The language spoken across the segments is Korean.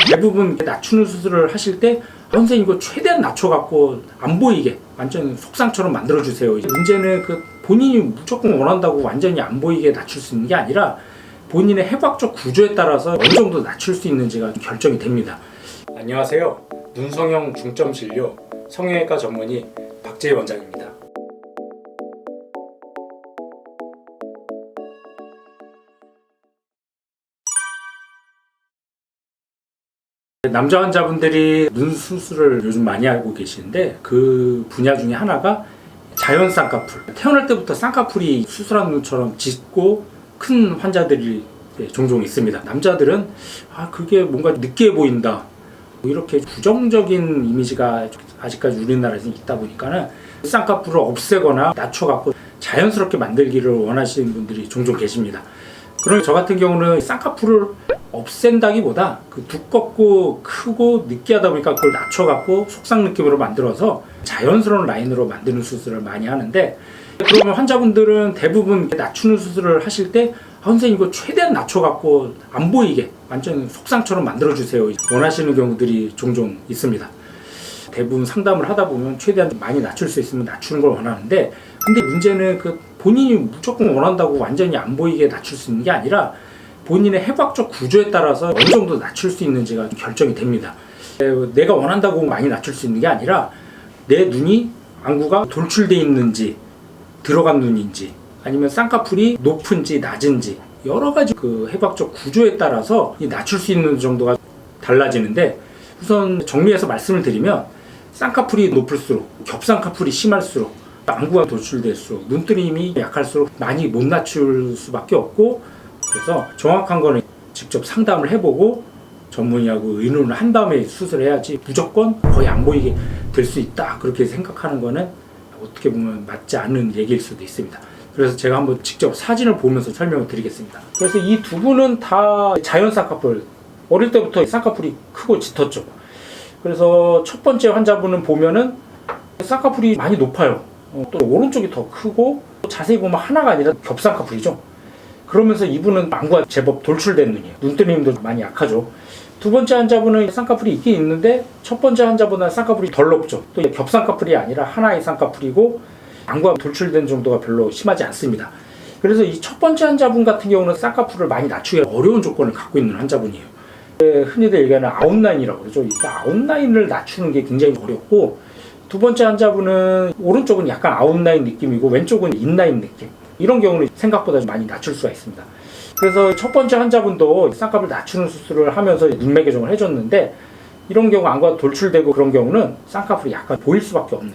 대부분 낮추는 수술을 하실 때 선생님 이거 최대한 낮춰갖고 안 보이게 완전 속상처럼 만들어주세요. 문제는 본인이 무조건 원한다고 완전히 안 보이게 낮출 수 있는 게 아니라 본인의 해부학적 구조에 따라서 어느 정도 낮출 수 있는지가 결정이 됩니다. 안녕하세요. 눈성형 중점진료 성형외과 전문의 박재희 원장입니다. 남자 환자분들이 눈 수술을 요즘 많이 알고 계시는데 그 분야 중에 하나가 자연 쌍꺼풀. 태어날 때부터 쌍꺼풀이 수술한 눈처럼 짙고 큰 환자들이 종종 있습니다. 남자들은 그게 뭔가 느끼해 보인다, 이렇게 부정적인 이미지가 아직까지 우리나라에서 있다 보니까는 쌍꺼풀을 없애거나 낮춰갖고 자연스럽게 만들기를 원하시는 분들이 종종 계십니다. 그러면 저 같은 경우는 쌍꺼풀을 없앤다기보다 두껍고 크고 느끼하다 보니까 그걸 낮춰갖고 속상 느낌으로 만들어서 자연스러운 라인으로 만드는 수술을 많이 하는데, 그러면 환자분들은 대부분 낮추는 수술을 하실 때 선생님 이거 최대한 낮춰갖고 안 보이게 완전 속상처럼 만들어주세요 원하시는 경우들이 종종 있습니다. 대부분 상담을 하다 보면 최대한 많이 낮출 수 있으면 낮추는 걸 원하는데, 근데 문제는 본인이 무조건 원한다고 완전히 안 보이게 낮출 수 있는 게 아니라 본인의 해부학적 구조에 따라서 어느 정도 낮출 수 있는지가 결정이 됩니다. 내가 원한다고 많이 낮출 수 있는 게 아니라 내 눈이 안구가 돌출되어 있는지 들어간 눈인지 아니면 쌍꺼풀이 높은지 낮은지 여러 가지 해부학적 구조에 따라서 낮출 수 있는 정도가 달라지는데, 우선 정리해서 말씀을 드리면 쌍꺼풀이 높을수록, 겹쌍꺼풀이 심할수록, 안구가 돌출될수록, 눈뜨림이 약할수록 많이 못 낮출 수밖에 없고, 그래서 정확한 거는 직접 상담을 해보고 전문의하고 의논을 한 다음에 수술해야지 무조건 거의 안 보이게 될 수 있다, 그렇게 생각하는 거는 어떻게 보면 맞지 않는 얘기일 수도 있습니다. 그래서 제가 한번 직접 사진을 보면서 설명을 드리겠습니다. 그래서 이 두 분은 다 자연 쌍꺼풀, 어릴 때부터 쌍꺼풀이 크고 짙었죠. 그래서 첫 번째 환자분은 보면은 쌍꺼풀이 많이 높아요. 또 오른쪽이 더 크고, 자세히 보면 하나가 아니라 겹쌍꺼풀이죠. 그러면서 이분은 안구가 제법 돌출된 눈이에요. 눈뜨림도 많이 약하죠. 두 번째 환자분은 쌍꺼풀이 있긴 있는데 첫 번째 환자보다 쌍꺼풀이 덜 높죠. 또 겹쌍꺼풀이 아니라 하나의 쌍꺼풀이고 안구가 돌출된 정도가 별로 심하지 않습니다. 그래서 이 첫 번째 환자분 같은 경우는 쌍꺼풀을 많이 낮추기 어려운 조건을 갖고 있는 환자분이에요. 흔히들 얘기하는 아웃라인이라고 그러죠. 이 아웃라인을 낮추는 게 굉장히 어렵고, 두 번째 환자분은 오른쪽은 약간 아웃라인 느낌이고 왼쪽은 인라인 느낌, 이런 경우는 생각보다 많이 낮출 수가 있습니다. 그래서 첫 번째 환자분도 쌍꺼풀 낮추는 수술을 하면서 눈매 교정을 해줬는데, 이런 경우 안구가 돌출되고 그런 경우는 쌍꺼풀이 약간 보일 수밖에 없는,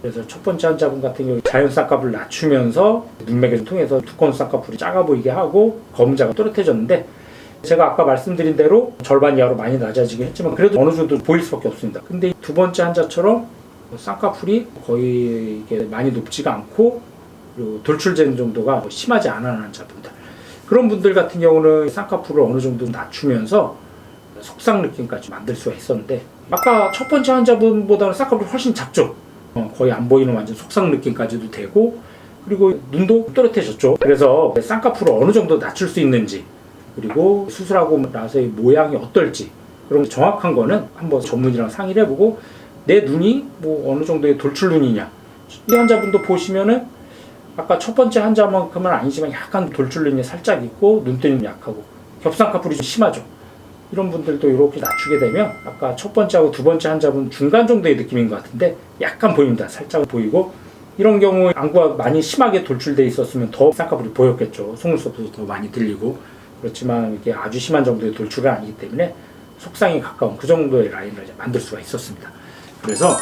그래서 첫 번째 환자분 같은 경우 자연 쌍꺼풀을 낮추면서 눈매 교정 통해서 두꺼운 쌍꺼풀이 작아 보이게 하고 거문자가 또렷해졌는데, 제가 아까 말씀드린 대로 절반 이하로 많이 낮아지긴 했지만 그래도 어느 정도 보일 수밖에 없습니다. 근데 두 번째 환자처럼 쌍꺼풀이 거의 이게 많이 높지가 않고 그리고 돌출된 정도가 심하지 않은 환자분들, 그런 분들 같은 경우는 쌍꺼풀을 어느 정도 낮추면서 속상 느낌까지 만들 수가 있었는데, 아까 첫 번째 환자분보다는 쌍꺼풀이 훨씬 작죠. 거의 안 보이는 완전 속상 느낌까지도 되고, 그리고 눈도 또렷해졌죠. 그래서 쌍꺼풀을 어느 정도 낮출 수 있는지, 그리고 수술하고 나서의 모양이 어떨지, 그런 정확한 거는 한번 전문의랑 상의를 해보고, 내 눈이 어느 정도의 돌출 눈이냐, 이 환자분도 보시면은 아까 첫 번째 환자만큼은 아니지만 약간 돌출 눈이 살짝 있고 눈뜨림이 약하고 겹쌍꺼풀이 좀 심하죠. 이런 분들도 이렇게 낮추게 되면 아까 첫 번째하고 두 번째 환자분 중간 정도의 느낌인 것 같은데 약간 보입니다. 살짝 보이고, 이런 경우 안구가 많이 심하게 돌출되어 있었으면 더 쌍꺼풀이 보였겠죠. 속눈썹도 더 많이 들리고. 그렇지만 이게 아주 심한 정도의 돌출이 아니기 때문에 속상에 가까운 그 정도의 라인을 만들 수가 있었습니다. 그래서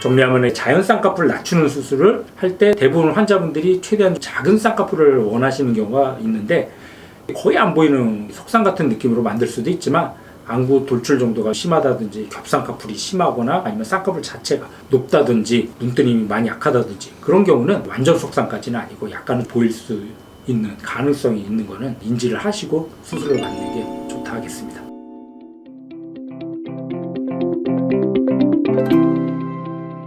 정리하면 자연 쌍꺼풀을 낮추는 수술을 할 때 대부분 환자분들이 최대한 작은 쌍꺼풀을 원하시는 경우가 있는데, 거의 안 보이는 속상 같은 느낌으로 만들 수도 있지만 안구 돌출 정도가 심하다든지 겹쌍꺼풀이 심하거나 아니면 쌍꺼풀 자체가 높다든지 눈뜨림이 많이 약하다든지 그런 경우는 완전 속상까지는 아니고 약간은 보일 수 있는 가능성이 있는 거는 인지를 하시고 수술을 받는 게 좋다 하겠습니다.